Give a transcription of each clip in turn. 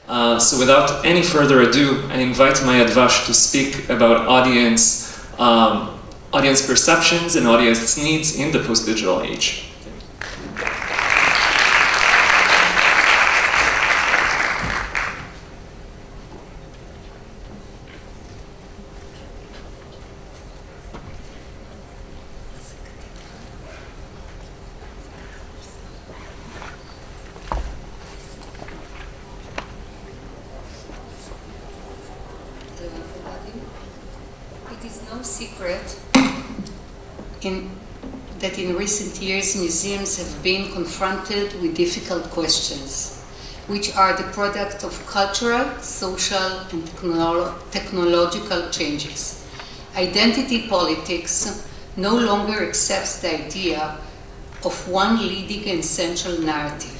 So without any further ado, I invite my Dvash to speak about audience perceptions and audience needs in the post-digital age. It is no secret that in recent years museums have been confronted with difficult questions, which are the product of cultural, social, and technological changes. Identity politics no longer accepts the idea of one leading and central narrative.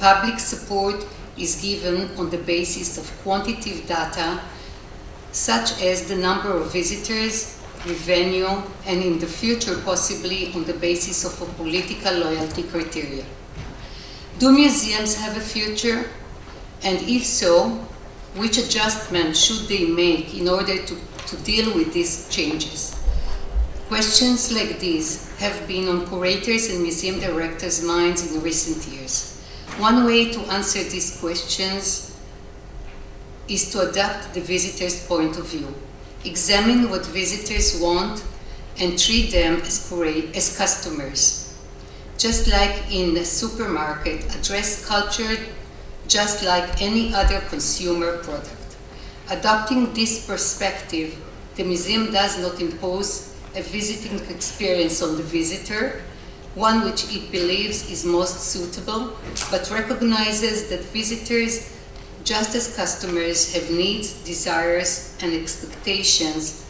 Public support is given on the basis of quantitative data, such as the number of visitors, revenue, and in the future possibly on the basis of a political loyalty criteria. Do museums have a future? And if so, which adjustments should they make in order to deal with these changes? Questions like these have been on curators and museum directors' minds in recent years. One way to answer these questions is to adapt the visitor's point of view. Examine what visitors want and treat them as customers. Just like in the supermarket, address culture just like any other consumer product. Adopting this perspective, the museum does not impose a visiting experience on the visitor, one which it believes is most suitable, but recognizes that visitors, just as customers, have needs, desires, and expectations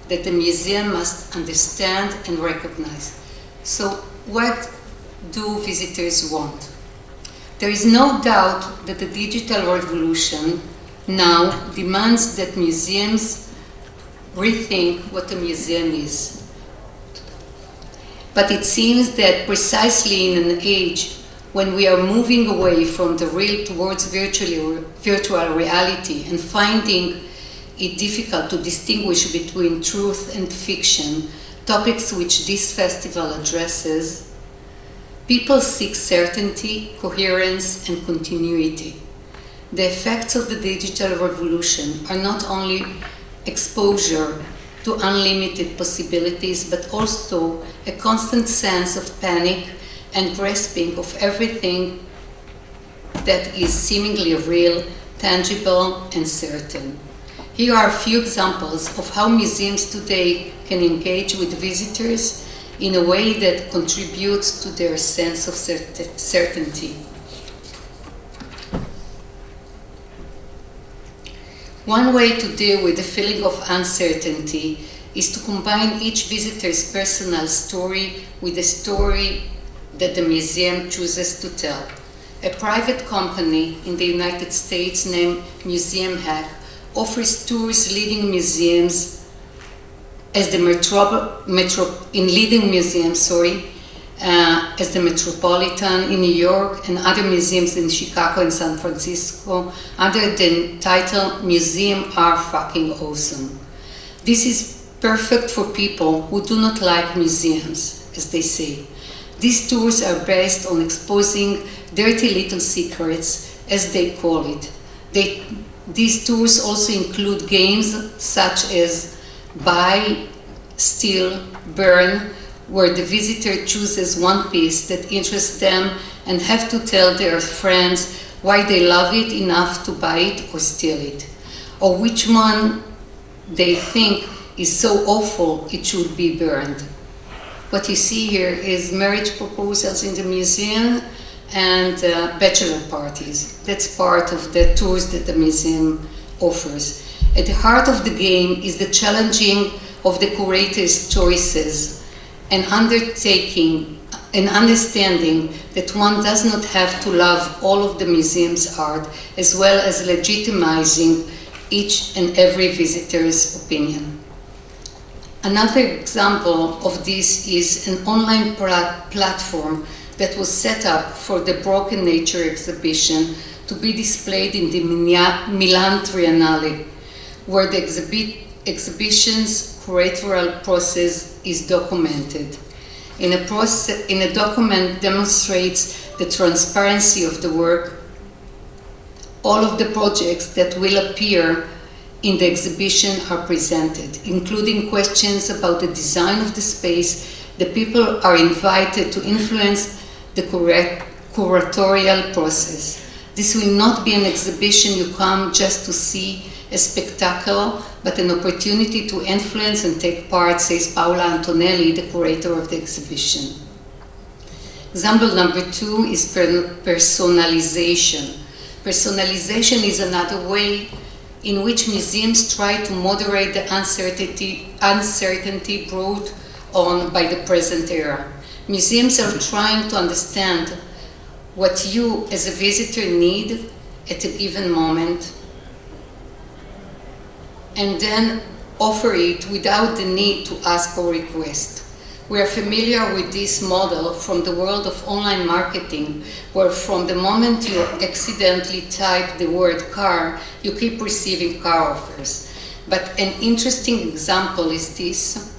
that the museum must understand and recognize. So what do visitors want? There is no doubt that the digital revolution now demands that museums rethink what a museum is. But it seems that precisely in an age when we are moving away from the real towards virtual reality and finding it difficult to distinguish between truth and fiction, topics which this festival addresses, people seek certainty, coherence, and continuity. The effects of the digital revolution are not only exposure to unlimited possibilities, but also a constant sense of panic and grasping of everything that is seemingly real, tangible, and certain. Here are a few examples of how museums today can engage with visitors in a way that contributes to their sense of certainty. One way to deal with the feeling of uncertainty is to combine each visitor's personal story with the story that the museum chooses to tell. A private company in the United States named Museum Hack offers tours leading museums as the as the Metropolitan in New York and other museums in Chicago and San Francisco under the title Museum Are Fucking Awesome. This is perfect for people who do not like museums, as they say. These tours are based on exposing dirty little secrets, as they call it. These tours also include games such as Buy, Steal, Burn, where the visitor chooses one piece that interests them and have to tell their friends why they love it enough to buy it or steal it, or which one they think is so awful it should be burned. What you see here is marriage proposals in the museum and bachelor parties. That's part of the tours that the museum offers. At the heart of the game is the challenging of the curator's choices and understanding that one does not have to love all of the museum's art, as well as legitimizing each and every visitor's opinion. Another example of this is an online platform that was set up for the Broken Nature exhibition to be displayed in the Milan Triennale, where the exhibition's curatorial process is documented. In a document demonstrates the transparency of the work. All of the projects that will appear in the exhibition are presented, including questions about the design of the space. The people are invited to influence the curatorial process. This will not be an exhibition you come just to see a spectacle, but an opportunity to influence and take part, says Paola Antonelli, the curator of the exhibition. Example number 2 is personalization. Personalization is another way in which museums try to moderate the uncertainty brought on by the present era. Museums are trying to understand what you as a visitor need at a given moment, and then offer it without the need to ask or request. We are familiar with this model from the world of online marketing, where from the moment you accidentally type the word car, you keep receiving car offers. But an interesting example is this.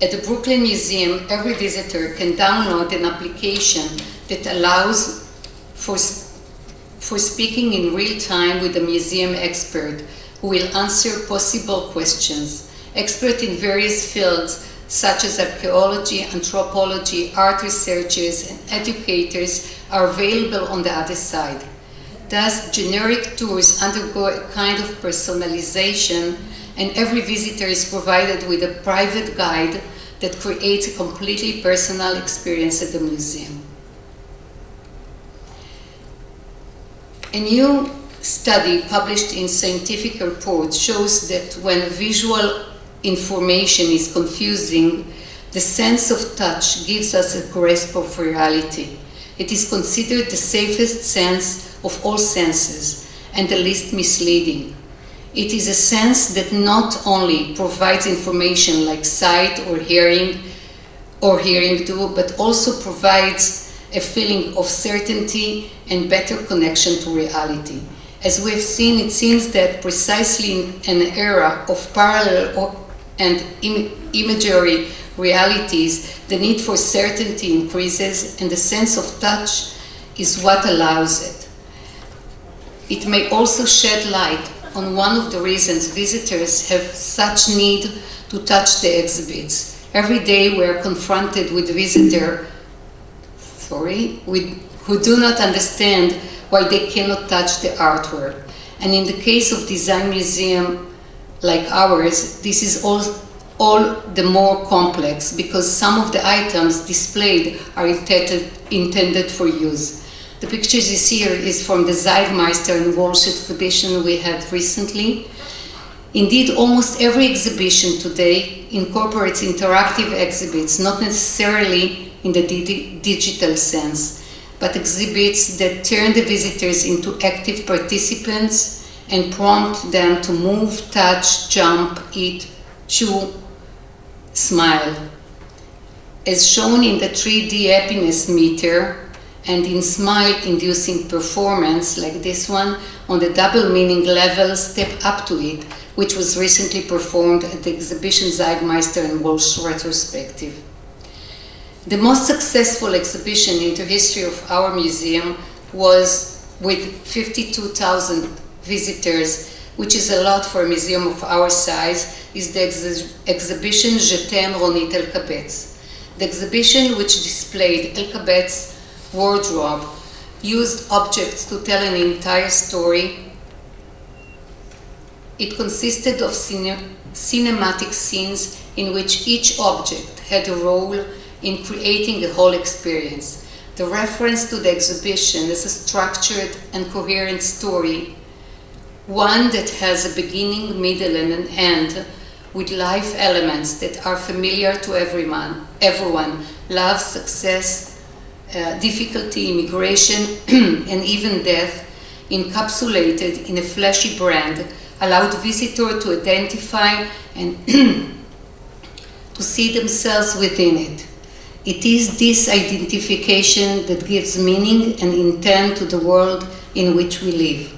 At the Brooklyn Museum, every visitor can download an application that allows for speaking in real time with a museum expert who will answer possible questions. Experts in various fields such as archaeology, anthropology, art researchers, and educators are available on the other side. Thus, generic tours undergo a kind of personalization, and every visitor is provided with a private guide that creates a completely personal experience at the museum. A new study published in Scientific Reports shows that when visual information is confusing, the sense of touch gives us a grasp of reality. It is considered the safest sense of all senses and the least misleading. It is a sense that not only provides information like sight or hearing do, but also provides a feeling of certainty and better connection to reality. As we have seen, it seems that precisely in an era of parallel and imagery realities, the need for certainty increases, and the sense of touch is what allows it. It may also shed light on one of the reasons visitors have such need to touch the exhibits. Every day we are confronted with visitors who do not understand why they cannot touch the artwork. And in the case of design museum like ours, this is all the more complex because some of the items displayed are intended for use. The pictures you see here is from the Zeitmeister and Walsh exhibition we had recently. Indeed, almost every exhibition today incorporates interactive exhibits, not necessarily in the digital sense, but exhibits that turn the visitors into active participants and prompt them to move, touch, jump, eat, chew, smile. As shown in the 3D happiness meter and in smile-inducing performance like this one on the double meaning level Step Up to It, which was recently performed at the exhibition Zeitmeister and Walsh retrospective. The most successful exhibition in the history of our museum was with 52,000 visitors, which is a lot for a museum of our size, is the exhibition Je t'aime Ronit Elkabetz. The exhibition, which displayed Elkabetz's wardrobe, used objects to tell an entire story. It consisted of cinematic scenes in which each object had a role in creating a whole experience. The reference to the exhibition is a structured and coherent story, one that has a beginning, middle, and an end, with life elements that are familiar to everyone, love, success, difficulty, immigration, and even death, encapsulated in a flashy brand, allowed visitors to identify and to see themselves within it. It is this identification that gives meaning and intent to the world in which we live.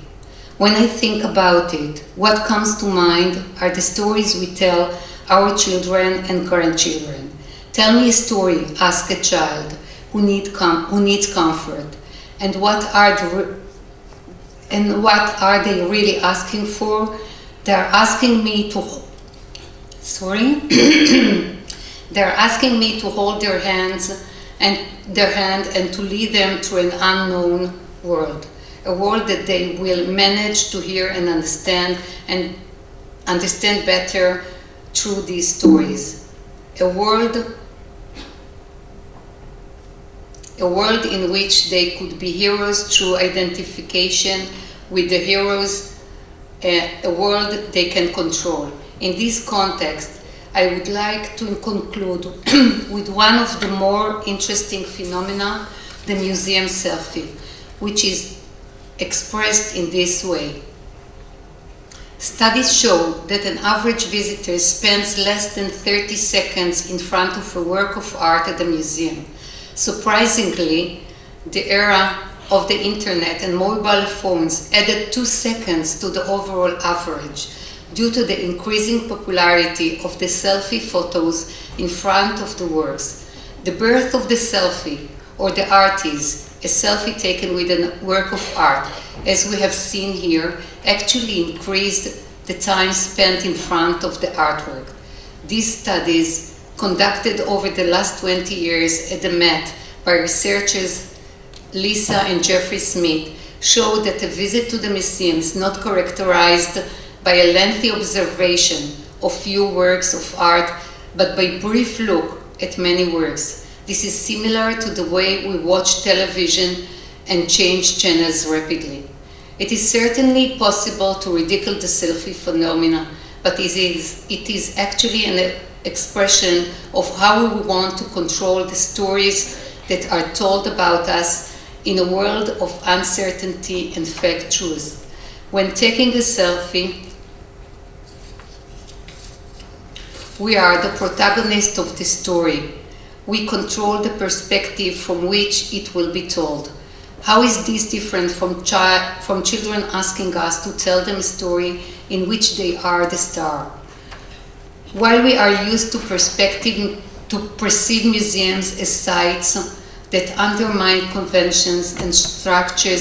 When I think about it, what comes to mind are the stories we tell our children and grandchildren. Tell me a story, ask a child who needs comfort, and what are they really asking for? They're asking me to They're asking me to hold their hand and to lead them through an unknown world, a world that they will manage to hear and understand better through these stories. A world in which they could be heroes through identification with the heroes, a world they can control. In this context, I would like to conclude with one of the more interesting phenomena, the museum selfie, which is expressed in this way. Studies show that an average visitor spends less than 30 seconds in front of a work of art at a museum. Surprisingly, the era of the internet and mobile phones added 2 seconds to the overall average due to the increasing popularity of the selfie photos in front of the works. The birth of the selfie, or the artist, a selfie taken with a work of art, as we have seen here, actually increased the time spent in front of the artwork. These studies, conducted over the last 20 years at the Met by researchers Lisa and Jeffrey Smith, show that a visit to the museum is not characterized by a lengthy observation of few works of art, but by brief look at many works. This is similar to the way we watch television and change channels rapidly. It is certainly possible to ridicule the selfie phenomena, but it is actually an expression of how we want to control the stories that are told about us in a world of uncertainty and fake truth. When taking a selfie, we are the protagonist of the story. We control the perspective from which it will be told. How is this different from children asking us to tell them a story in which they are the star? While we are used to perceive museums as sites that undermine conventions and structured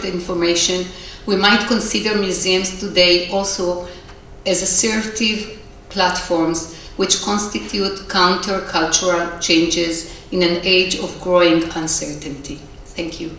information, we might consider museums today also as assertive platforms which constitute counter-cultural changes in an age of growing uncertainty. Thank you.